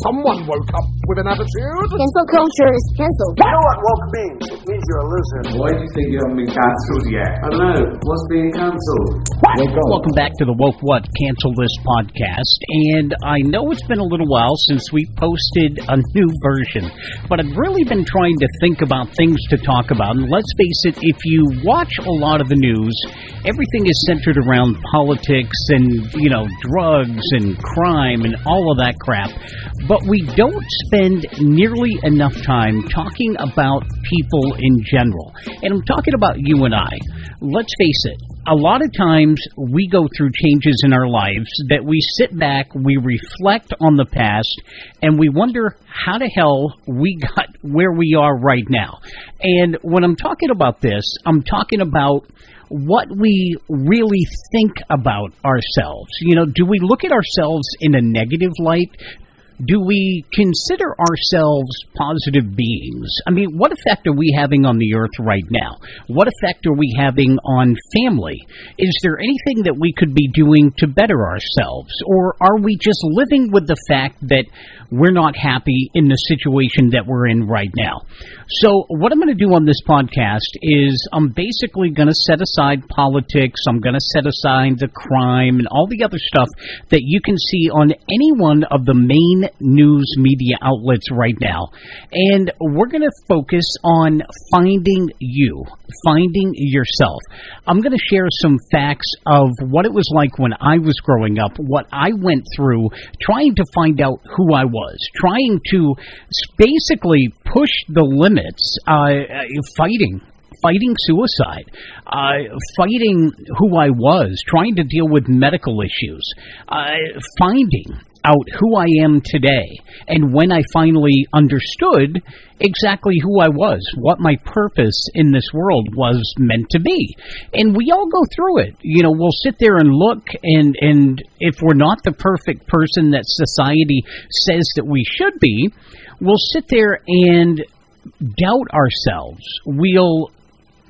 Someone woke up with an attitude. Cancel culture is canceled. You know what woke means? It means you're a loser. Why do you think you haven't been cancelled yet? I don't know. What's being cancelled? Welcome back to the Woke What Cancel This podcast. And I know it's been a little while since we posted a new version, but I've really been trying to think about things to talk about. And let's face it, if you watch a lot of the news, everything is centered around politics and, drugs and crime and all of that crap. But we don't spend nearly enough time talking about people in general. And I'm talking about you and I. Let's face it, a lot of times we go through changes in our lives that we sit back, we reflect on the past, and we wonder how the hell we got where we are right now. And when I'm talking about this, I'm talking about what we really think about ourselves. Do we look at ourselves in a negative light? Do we consider ourselves positive beings? I mean, what effect are we having on the earth right now? What effect are we having on family? Is there anything that we could be doing to better ourselves? Or are we just living with the fact that we're not happy in the situation that we're in right now? So what I'm going to do on this podcast is I'm basically going to set aside politics. I'm going to set aside the crime and all the other stuff that you can see on any one of the main news media outlets right now. And we're going to focus on finding you, finding yourself. I'm going to share some facts of what it was like when I was growing up, what I went through, trying to find out who I was, trying to basically push the limits, fighting suicide, fighting who I was, trying to deal with medical issues, finding out who I am today, and when I finally understood exactly who I was, what my purpose in this world was meant to be. And we all go through it. We'll sit there and look, and if we're not the perfect person that society says that we should be, we'll sit there and doubt ourselves. We'll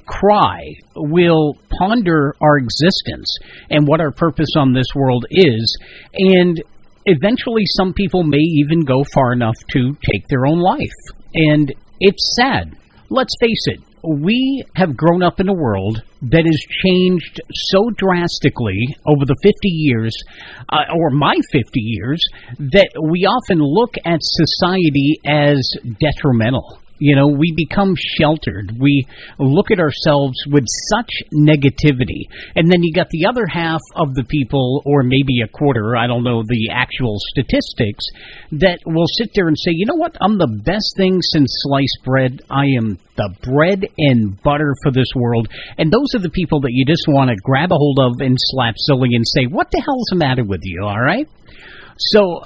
cry. We'll ponder our existence and what our purpose on this world is. And eventually some people may even go far enough to take their own life. And it's sad. Let's face it. We have grown up in a world that has changed so drastically over the 50 years, or my 50 years, that we often look at society as detrimental. We become sheltered. We look at ourselves with such negativity. And then you got the other half of the people, or maybe a quarter, I don't know the actual statistics, that will sit there and say, you know what, I'm the best thing since sliced bread. I am the bread and butter for this world. And those are the people that you just want to grab a hold of and slap silly and say, what the hell's the matter with you, all right? So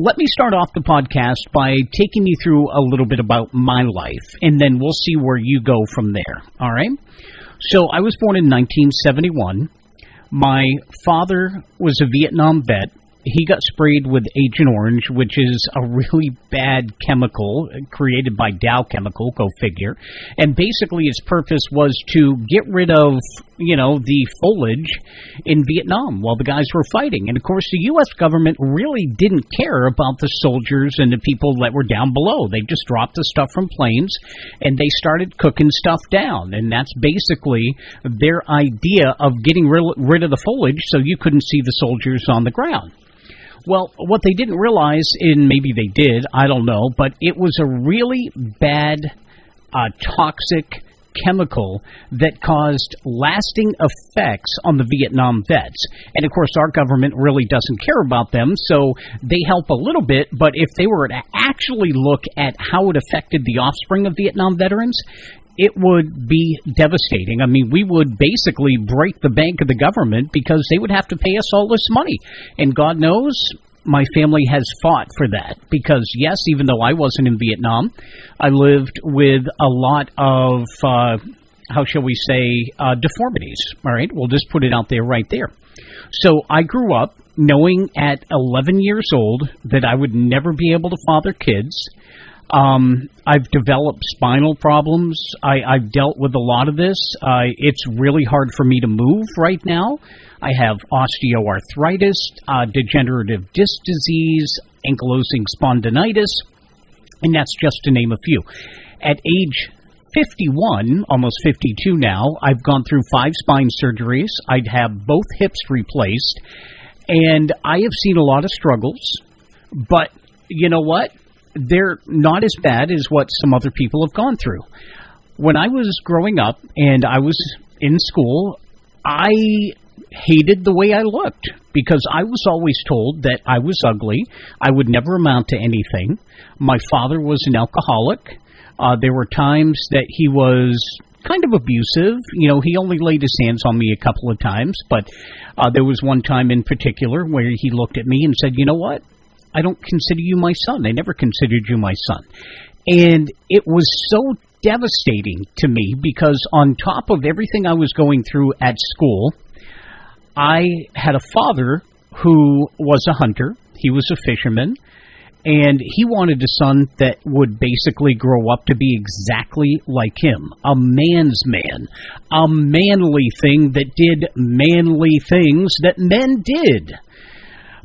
let me start off the podcast by taking you through a little bit about my life, and then we'll see where you go from there, all right? So I was born in 1971. My father was a Vietnam vet. He got sprayed with Agent Orange, which is a really bad chemical created by Dow Chemical, go figure. And basically its purpose was to get rid of, the foliage in Vietnam while the guys were fighting. And, of course, the U.S. government really didn't care about the soldiers and the people that were down below. They just dropped the stuff from planes, and they started cooking stuff down. And that's basically their idea of getting rid of the foliage so you couldn't see the soldiers on the ground. Well, what they didn't realize, and maybe they did, I don't know, but it was a really bad, toxic chemical that caused lasting effects on the Vietnam vets. And, of course, our government really doesn't care about them, so they help a little bit, but if they were to actually look at how it affected the offspring of Vietnam veterans, it would be devastating. I mean, we would basically break the bank of the government because they would have to pay us all this money. And God knows my family has fought for that because, yes, even though I wasn't in Vietnam, I lived with a lot of, deformities. All right, we'll just put it out there right there. So I grew up knowing at 11 years old that I would never be able to father kids. I've developed spinal problems. I've dealt with a lot of this. It's really hard for me to move right now. I have osteoarthritis, degenerative disc disease, ankylosing spondylitis, and that's just to name a few. At age 51, almost 52 now, I've gone through 5 spine surgeries. I'd have both hips replaced, and I have seen a lot of struggles, but you know what? They're not as bad as what some other people have gone through. When I was growing up and I was in school, I hated the way I looked because I was always told that I was ugly. I would never amount to anything. My father was an alcoholic. There were times that he was kind of abusive. You know, he only laid his hands on me a couple of times, but there was one time in particular where he looked at me and said, you know what? I don't consider you my son. I never considered you my son. And it was so devastating to me because on top of everything I was going through at school, I had a father who was a hunter. He was a fisherman. And he wanted a son that would basically grow up to be exactly like him, a man's man, a manly thing that did manly things that men did.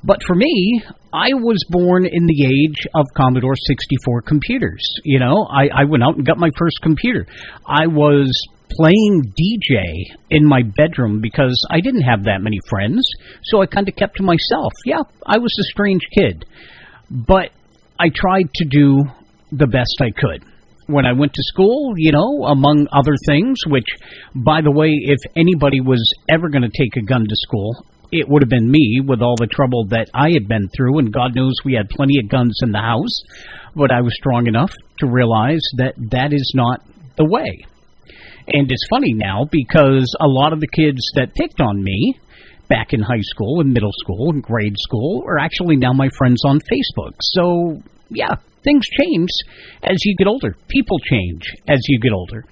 But for me, I was born in the age of Commodore 64 computers. You know, I went out and got my first computer. I was playing DJ in my bedroom because I didn't have that many friends, so I kind of kept to myself. Yeah, I was a strange kid. But I tried to do the best I could. When I went to school, you know, among other things, which, by the way, if anybody was ever going to take a gun to school, it would have been me with all the trouble that I had been through, and God knows we had plenty of guns in the house, but I was strong enough to realize that that is not the way. And it's funny now because a lot of the kids that picked on me back in high school and middle school and grade school are actually now my friends on Facebook. So, yeah, things change as you get older. People change as you get older.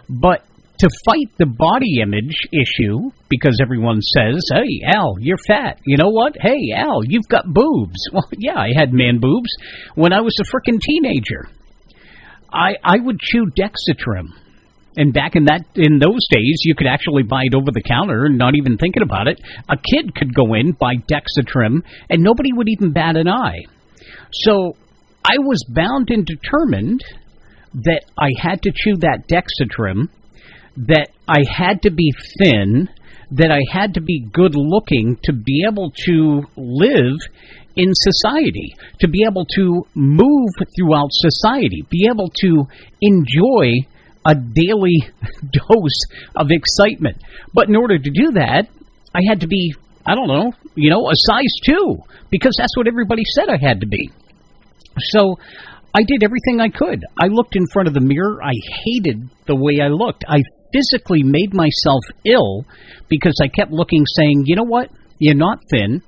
But to fight the body image issue, because everyone says, hey, Al, you're fat. You know what? Hey, Al, you've got boobs. Well, yeah, I had man boobs when I was a frickin' teenager. I would chew Dexatrim. And back in those days, you could actually buy it over the counter and not even thinking about it. A kid could go in, buy Dexatrim, and nobody would even bat an eye. So I was bound and determined that I had to chew that Dexatrim, that I had to be thin, that I had to be good-looking to be able to live in society, to be able to move throughout society, be able to enjoy a daily dose of excitement. But in order to do that, I had to be, I don't know, a size 2, because that's what everybody said I had to be. So I did everything I could. I looked in front of the mirror. I hated the way I looked. I physically made myself ill because I kept looking, saying, you know what? You're not thin.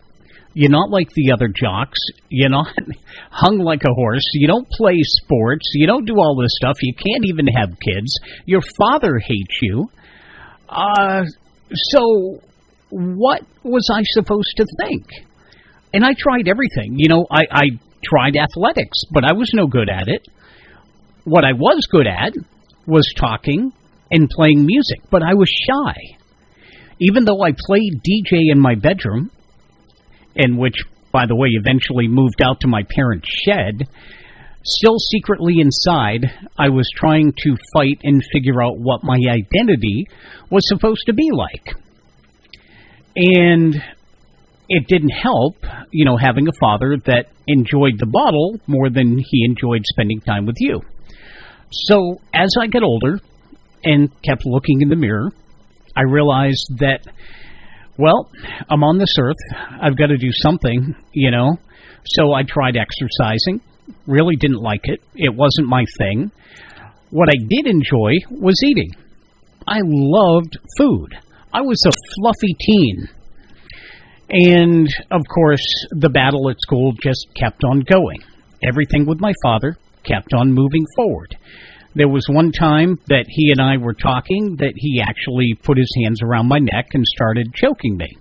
You're not like the other jocks. You're not hung like a horse. You don't play sports. You don't do all this stuff. You can't even have kids. Your father hates you. So what was I supposed to think? And I tried everything. I tried athletics, but I was no good at it. What I was good at was talking and playing music, but I was shy. Even though I played DJ in my bedroom, and which, by the way, eventually moved out to my parents' shed, still secretly inside, I was trying to fight and figure out what my identity was supposed to be like. And it didn't help, having a father that enjoyed the bottle more than he enjoyed spending time with you. So as I got older and kept looking in the mirror, I realized that, well, I'm on this earth. I've got to do something, So I tried exercising. Really didn't like it. It wasn't my thing. What I did enjoy was eating. I loved food. I was a fluffy teen. And, of course, the battle at school just kept on going. Everything with my father kept on moving forward. There was one time that he and I were talking that he actually put his hands around my neck and started choking me.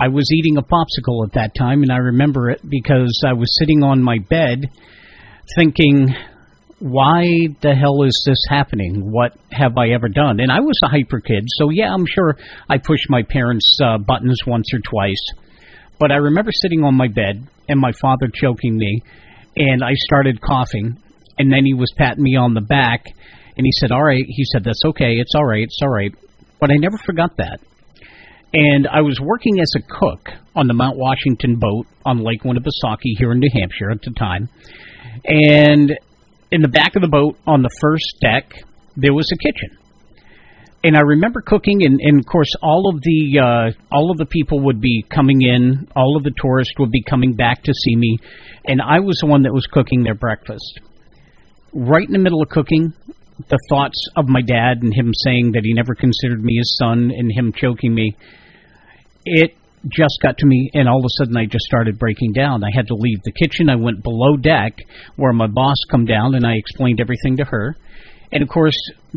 I was eating a popsicle at that time, and I remember it because I was sitting on my bed thinking, why the hell is this happening? What have I ever done? And I was a hyper kid, so yeah, I'm sure I pushed my parents' buttons once or twice. But I remember sitting on my bed and my father choking me, and I started coughing, and then he was patting me on the back, and he said, all right, he said, that's okay, it's all right, it's all right. But I never forgot that. And I was working as a cook on the Mount Washington boat on Lake Winnipesaukee here in New Hampshire at the time. And in the back of the boat on the first deck, there was a kitchen. And I remember cooking, and of course, all of the people would be coming in, all of the tourists would be coming back to see me, and I was the one that was cooking their breakfast. Right in the middle of cooking, the thoughts of my dad and him saying that he never considered me his son and him choking me, it just got to me, and all of a sudden I just started breaking down. I had to leave the kitchen. I went below deck where my boss come down, and I explained everything to her. And, of course,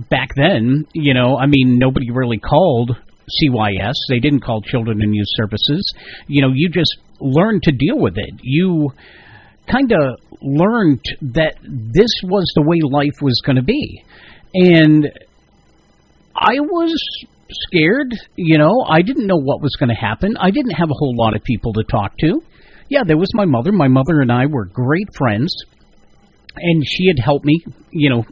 back then, nobody really called CYS. They didn't call Children in Youth Services. You just learned to deal with it. You kind of learned that this was the way life was going to be. And I was scared, I didn't know what was going to happen. I didn't have a whole lot of people to talk to. Yeah, there was my mother. My mother and I were great friends, and she had helped me,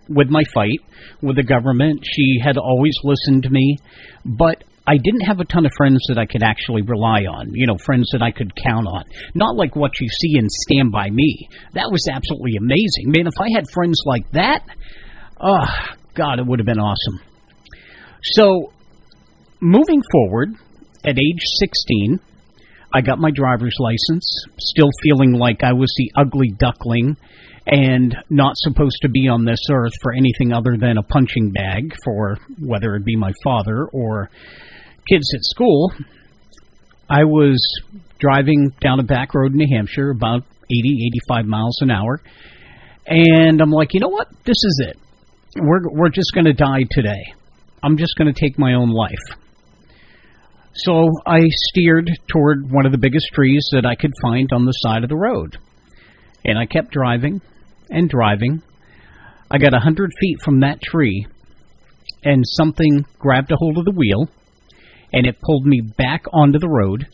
with my fight with the government. She had always listened to me, but I didn't have a ton of friends that I could actually rely on, friends that I could count on. Not like what you see in Stand By Me. That was absolutely amazing. Man, if I had friends like that, oh, God, it would have been awesome. So, moving forward, at age 16, I got my driver's license, still feeling like I was the ugly duckling and not supposed to be on this earth for anything other than a punching bag for whether it be my father or kids at school. I was driving down a back road in New Hampshire about 80, 85 miles an hour, and I'm like, you know what? This is it. We're just going to die today. I'm just going to take my own life. So I steered toward one of the biggest trees that I could find on the side of the road. And I kept driving and driving. I got 100 feet from that tree, and something grabbed a hold of the wheel, and it pulled me back onto the road.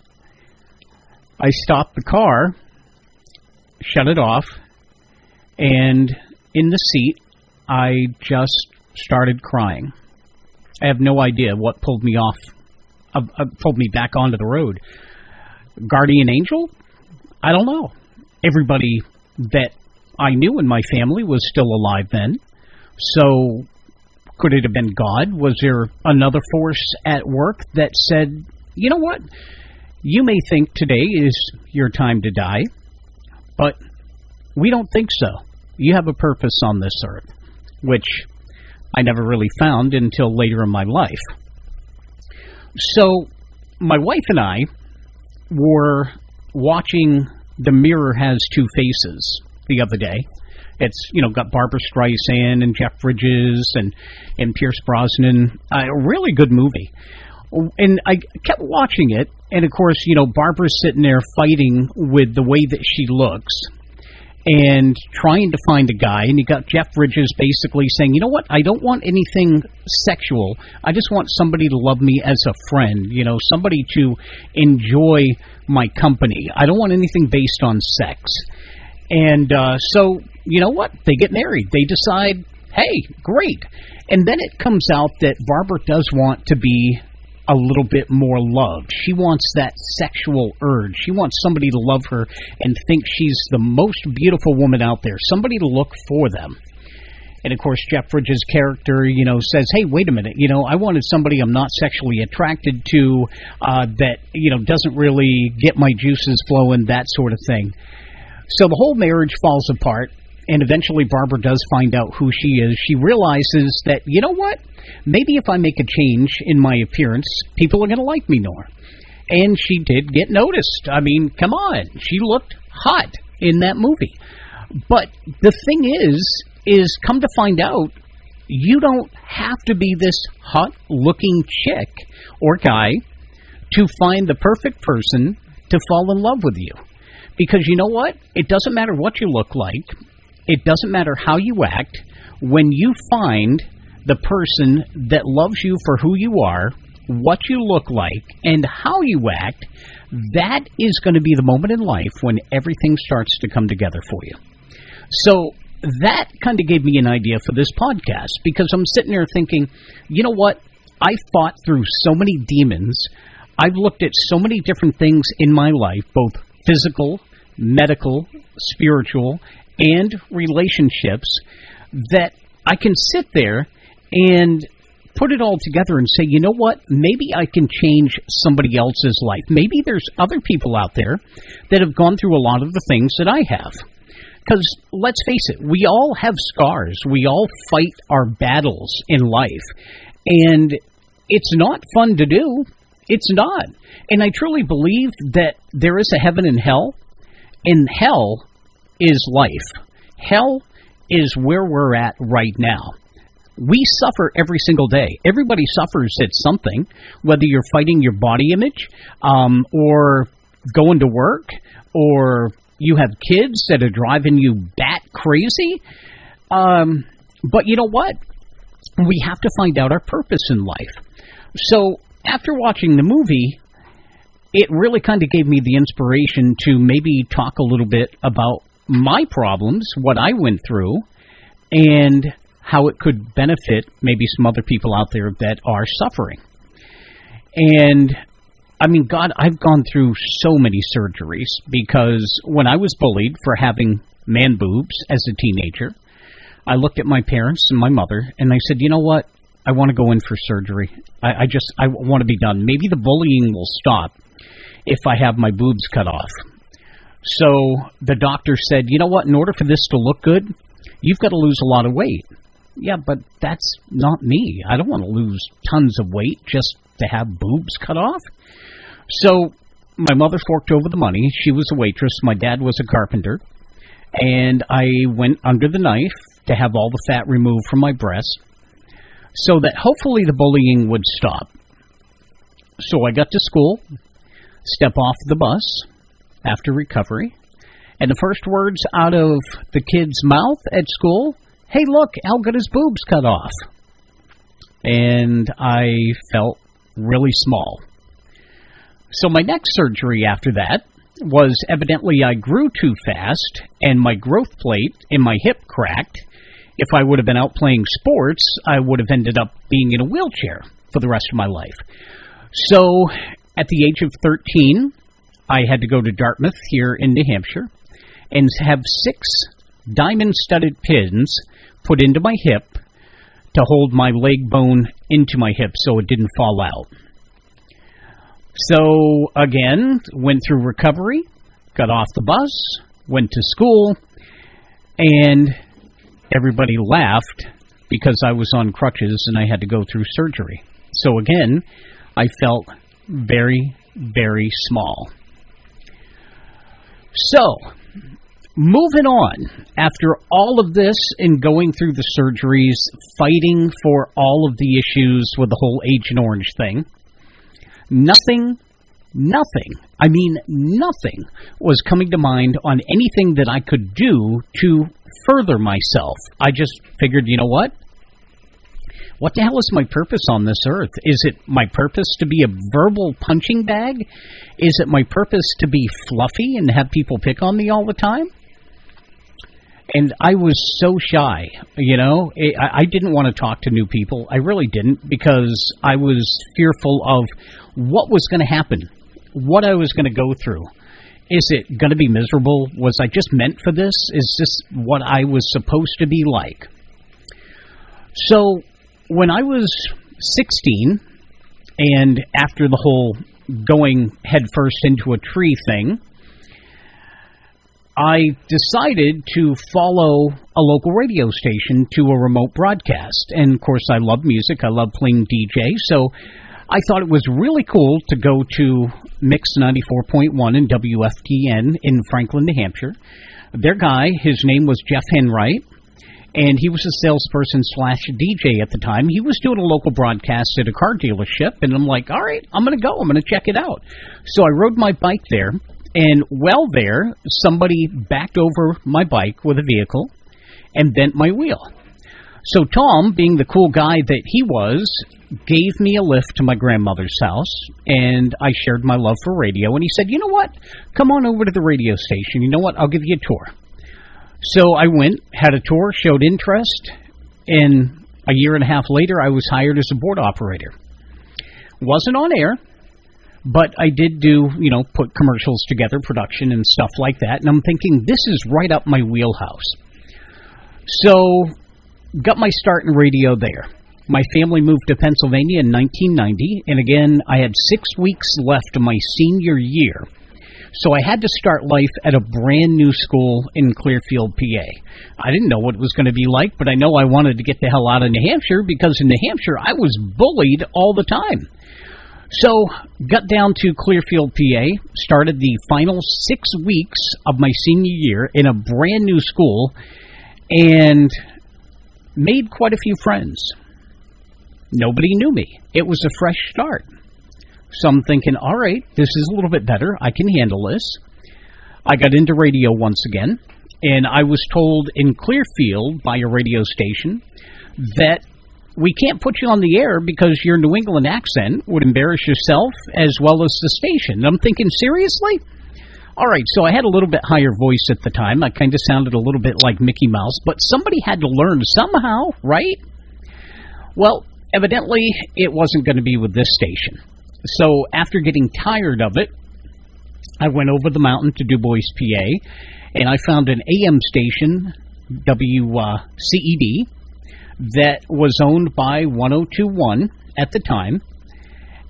I stopped the car, shut it off, and in the seat, I just started crying. I have no idea what pulled me pulled me back onto the road. Guardian angel? I don't know. Everybody that I knew in my family was still alive then. So could it have been God? Was there another force at work that said, you know what? You may think today is your time to die, but we don't think so. You have a purpose on this earth, which I never really found until later in my life. So my wife and I were watching The Mirror Has Two Faces the other day. It's, got Barbara Streisand and Jeff Bridges and Pierce Brosnan. A really good movie. And I kept watching it, and of course, Barbara's sitting there fighting with the way that she looks and trying to find a guy, and you got Jeff Bridges basically saying, you know what, I don't want anything sexual. I just want somebody to love me as a friend, somebody to enjoy my company. I don't want anything based on sex. And so, you know what, they get married. They decide, hey, great. And then it comes out that Barbara does want to be a little bit more loved. She wants that sexual urge. She wants somebody to love her and think she's the most beautiful woman out there, somebody to look for them. And, of course, Jeff Bridges' character, says, hey, wait a minute, I wanted somebody I'm not sexually attracted to that, doesn't really get my juices flowing, that sort of thing. So the whole marriage falls apart. And eventually Barbara does find out who she is. She realizes that, you know what? Maybe if I make a change in my appearance, people are going to like me more. And she did get noticed. I mean, come on. She looked hot in that movie. But the thing is come to find out, you don't have to be this hot-looking chick or guy to find the perfect person to fall in love with you. Because you know what? It doesn't matter what you look like. it doesn't matter how you act. When you find the person that loves you for who you are, what you look like, and how you act, that is going to be the moment in life when everything starts to come together for you. So that kind of gave me an idea for this podcast, because I'm sitting there thinking, you know what? I fought through so many demons. I've looked at so many different things in my life, both physical, medical, spiritual, and relationships, that I can sit there and put it all together and say, you know what, maybe I can change somebody else's life. Maybe there's other people out there that have gone through a lot of the things that I have. Because let's face it, we all have scars. We all fight our battles in life. And it's not fun to do. It's not. And I truly believe that there is a heaven and hell. And hell is life. Hell is where we're at right now. We suffer every single day. Everybody suffers at something, whether you're fighting your body image, or going to work, or you have kids that are driving you bat crazy. But you know what? We have to find out our purpose in life. So after watching the movie, it really kind of gave me the inspiration to maybe talk a little bit about my problems, what I went through, and how it could benefit maybe some other people out there that are suffering. And, I mean, God, I've gone through so many surgeries, because when I was bullied for having man boobs as a teenager, I looked at my parents and my mother, and I said, you know what? I want to go in for surgery. I want to be done. Maybe the bullying will stop if I have my boobs cut off. So the doctor said, you know what? In order for this to look good, you've got to lose a lot of weight. Yeah, but that's not me. I don't want to lose tons of weight just to have boobs cut off. So my mother forked over the money. She was a waitress. My dad was a carpenter. And I went under the knife to have all the fat removed from my breast so that hopefully the bullying would stop. So I got to school, step off the bus after recovery, and the first words out of the kid's mouth at school, hey, look, Al got his boobs cut off. And I felt really small. So my next surgery after that was evidently I grew too fast and my growth plate in my hip cracked. If I would have been out playing sports, I would have ended up being in a wheelchair for the rest of my life. So at the age of 13, I had to go to Dartmouth here in New Hampshire and have 6 diamond-studded pins put into my hip to hold my leg bone into my hip so it didn't fall out. So, again, went through recovery, got off the bus, went to school, and everybody laughed because I was on crutches and I had to go through surgery. So, again, I felt very, very small. So, moving on, after all of this and going through the surgeries, fighting for all of the issues with the whole Agent Orange thing, nothing was coming to mind on anything that I could do to further myself. I just figured, you know what? What the hell is my purpose on this earth? Is it my purpose to be a verbal punching bag? Is it my purpose to be fluffy and have people pick on me all the time? And I was so shy, you know. I didn't want to talk to new people. I really didn't, because I was fearful of what was going to happen, what I was going to go through. Is it going to be miserable? Was I just meant for this? Is this what I was supposed to be like? So when I was 16, and after the whole going headfirst into a tree thing, I decided to follow a local radio station to a remote broadcast. And, of course, I love music. I love playing DJ. So I thought it was really cool to go to Mix 94.1 and WFTN in Franklin, New Hampshire. Their guy, his name was Jeff Henright, and he was a salesperson / DJ at the time. He was doing a local broadcast at a car dealership, and I'm like, all right, I'm going to go. I'm going to check it out. So I rode my bike there. And while there, somebody backed over my bike with a vehicle, and bent my wheel. So Tom, being the cool guy that he was, gave me a lift to my grandmother's house, and I shared my love for radio, and he said, you know what, come on over to the radio station. You know what, I'll give you a tour. So I went, had a tour, showed interest, and a year and a half later, I was hired as a board operator. Wasn't on air, but I did do, put commercials together, production and stuff like that, and I'm thinking, this is right up my wheelhouse. So, got my start in radio there. My family moved to Pennsylvania in 1990, and again, I had 6 weeks left of my senior year. So I had to start life at a brand new school in Clearfield, PA. I didn't know what it was going to be like, but I know I wanted to get the hell out of New Hampshire, because in New Hampshire, I was bullied all the time. So, got down to Clearfield, PA, started the final 6 weeks of my senior year in a brand new school, and made quite a few friends. Nobody knew me. It was a fresh start. So I'm thinking, all right, this is a little bit better. I can handle this. I got into radio once again, and I was told in Clearfield by a radio station that we can't put you on the air because your New England accent would embarrass yourself as well as the station. And I'm thinking, seriously? All right, so I had a little bit higher voice at the time. I kind of sounded a little bit like Mickey Mouse, but somebody had to learn somehow, right? Well, evidently, it wasn't going to be with this station. So after getting tired of it, I went over the mountain to Du Bois, PA, and I found an AM station, WCED, that was owned by 1021 at the time,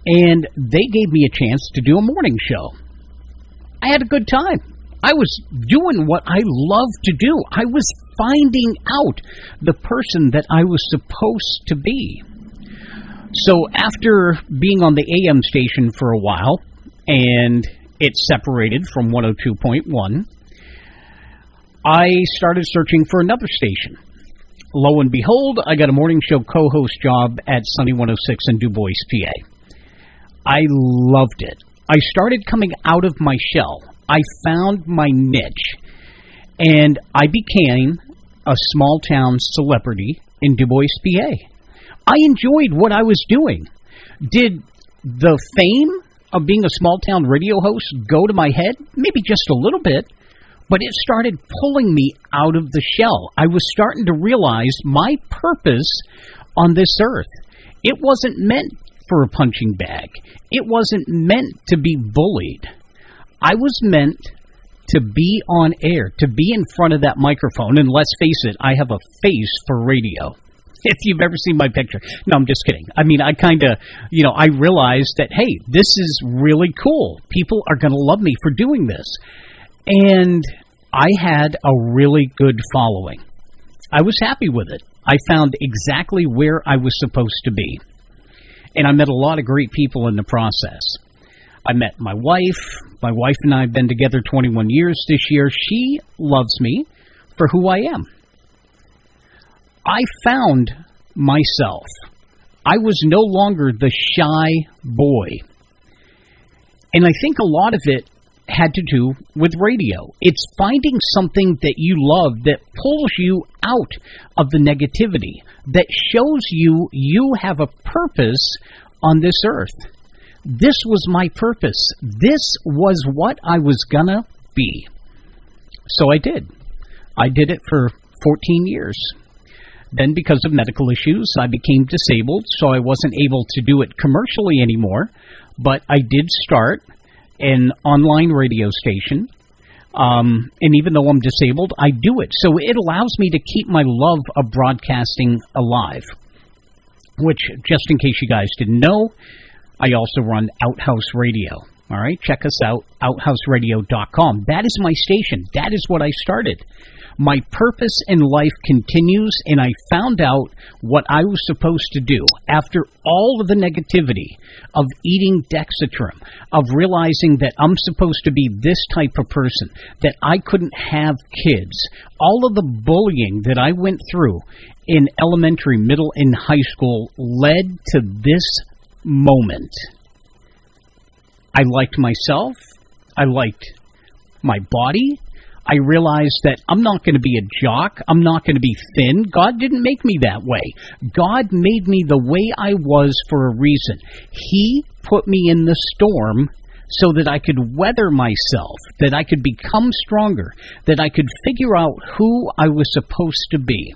and they gave me a chance to do a morning show. I had a good time. I was doing what I love to do. I was finding out the person that I was supposed to be. So after being on the AM station for a while, and it separated from 102.1, I started searching for another station. Lo and behold, I got a morning show co-host job at Sunny 106 in Du Bois, PA. I loved it. I started coming out of my shell. I found my niche, and I became a small-town celebrity in Du Bois, PA. I enjoyed what I was doing. Did the fame of being a small-town radio host go to my head? Maybe just a little bit, but it started pulling me out of the shell. I was starting to realize my purpose on this earth. It wasn't meant for a punching bag. It wasn't meant to be bullied. I was meant to be on air, to be in front of that microphone, and let's face it, I have a face for radio. If you've ever seen my picture. No, I'm just kidding. I mean, I kind of, I realized that, hey, this is really cool. People are going to love me for doing this. And I had a really good following. I was happy with it. I found exactly where I was supposed to be. And I met a lot of great people in the process. I met my wife. My wife and I have been together 21 years this year. She loves me for who I am. I found myself. I was no longer the shy boy. And I think a lot of it had to do with radio. It's finding something that you love that pulls you out of the negativity, that shows you you have a purpose on this earth. This was my purpose. This was what I was gonna be. So I did. I did it for 14 years. Then, because of medical issues, I became disabled, so I wasn't able to do it commercially anymore. But I did start an online radio station, and even though I'm disabled, I do it. So it allows me to keep my love of broadcasting alive, which, just in case you guys didn't know, I also run Outhouse Radio. All right, check us out, outhouseradio.com. That is my station. That is what I started. My purpose in life continues, and I found out what I was supposed to do after all of the negativity of eating Dexatrim, of realizing that I'm supposed to be this type of person, that I couldn't have kids. All of the bullying that I went through in elementary, middle, and high school led to this moment. I liked myself. I liked my body. I realized that I'm not going to be a jock. I'm not going to be thin. God didn't make me that way. God made me the way I was for a reason. He put me in the storm so that I could weather myself, that I could become stronger, that I could figure out who I was supposed to be.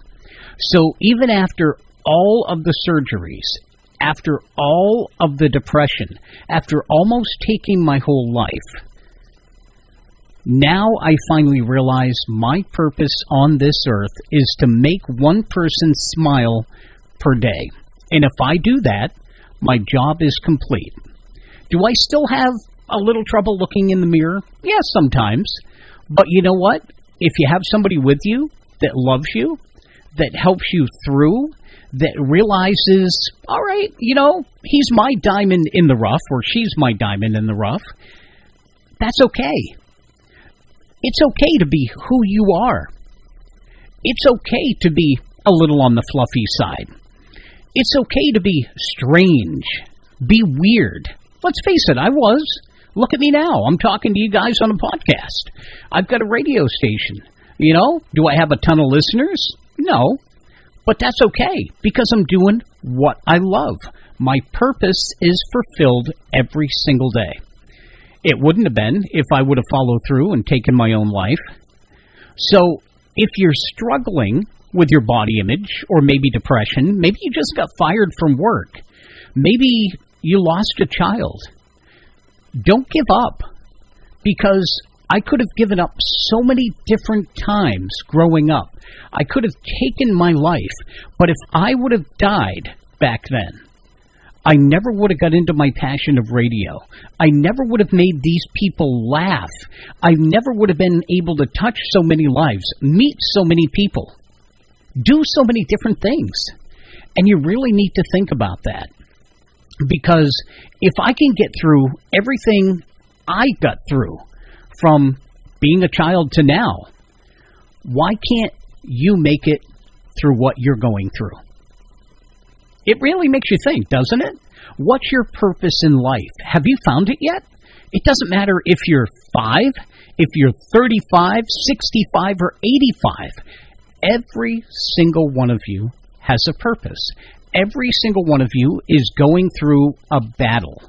So even after all of the surgeries, after all of the depression, after almost taking my whole life, now I finally realize my purpose on this earth is to make one person smile per day. And if I do that, my job is complete. Do I still have a little trouble looking in the mirror? Yes, sometimes. But you know what? If you have somebody with you that loves you, that helps you through, that realizes, all right, he's my diamond in the rough, or she's my diamond in the rough, that's okay. It's okay to be who you are. It's okay to be a little on the fluffy side. It's okay to be strange, be weird. Let's face it, I was. Look at me now. I'm talking to you guys on a podcast. I've got a radio station. Do I have a ton of listeners? No. But that's okay, because I'm doing what I love. My purpose is fulfilled every single day. It wouldn't have been if I would have followed through and taken my own life. So if you're struggling with your body image, or maybe depression, maybe you just got fired from work, maybe you lost a child, don't give up, because I could have given up so many different times growing up. I could have taken my life, but if I would have died back then, I never would have got into my passion of radio. I never would have made these people laugh. I never would have been able to touch so many lives, meet so many people, do so many different things. And you really need to think about that. Because if I can get through everything I got through from being a child to now, why can't you make it through what you're going through? It really makes you think, doesn't it? What's your purpose in life? Have you found it yet? It doesn't matter if you're 5, if you're 35, 65, or 85. Every single one of you has a purpose. Every single one of you is going through a battle.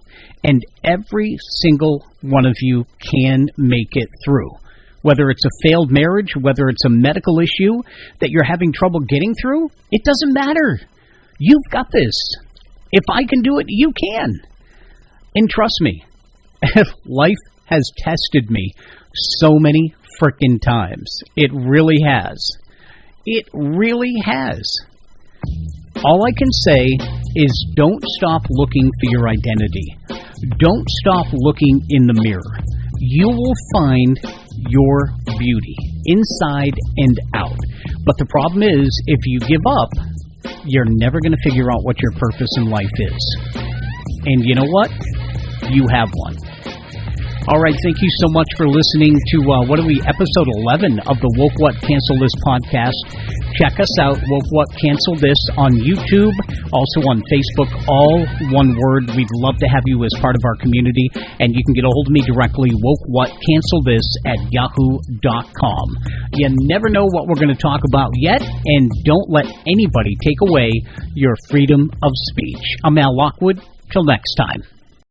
And every single one of you can make it through. Whether it's a failed marriage, whether it's a medical issue that you're having trouble getting through, it doesn't matter. You've got this. If I can do it, you can. And trust me, life has tested me so many frickin' times. It really has. It really has. All I can say is don't stop looking for your identity. Don't stop looking in the mirror. You will find your beauty inside and out. But the problem is, if you give up, you're never going to figure out what your purpose in life is. And you know what? You have one. All right, thank you so much for listening to, episode 11 of the Woke What Cancel This podcast. Check us out, Woke What Cancel This on YouTube, also on Facebook, all one word. We'd love to have you as part of our community, and you can get a hold of me directly, WokeWhatCancelThis@yahoo.com. You never know what we're going to talk about yet, and don't let anybody take away your freedom of speech. I'm Al Lockwood. Till next time.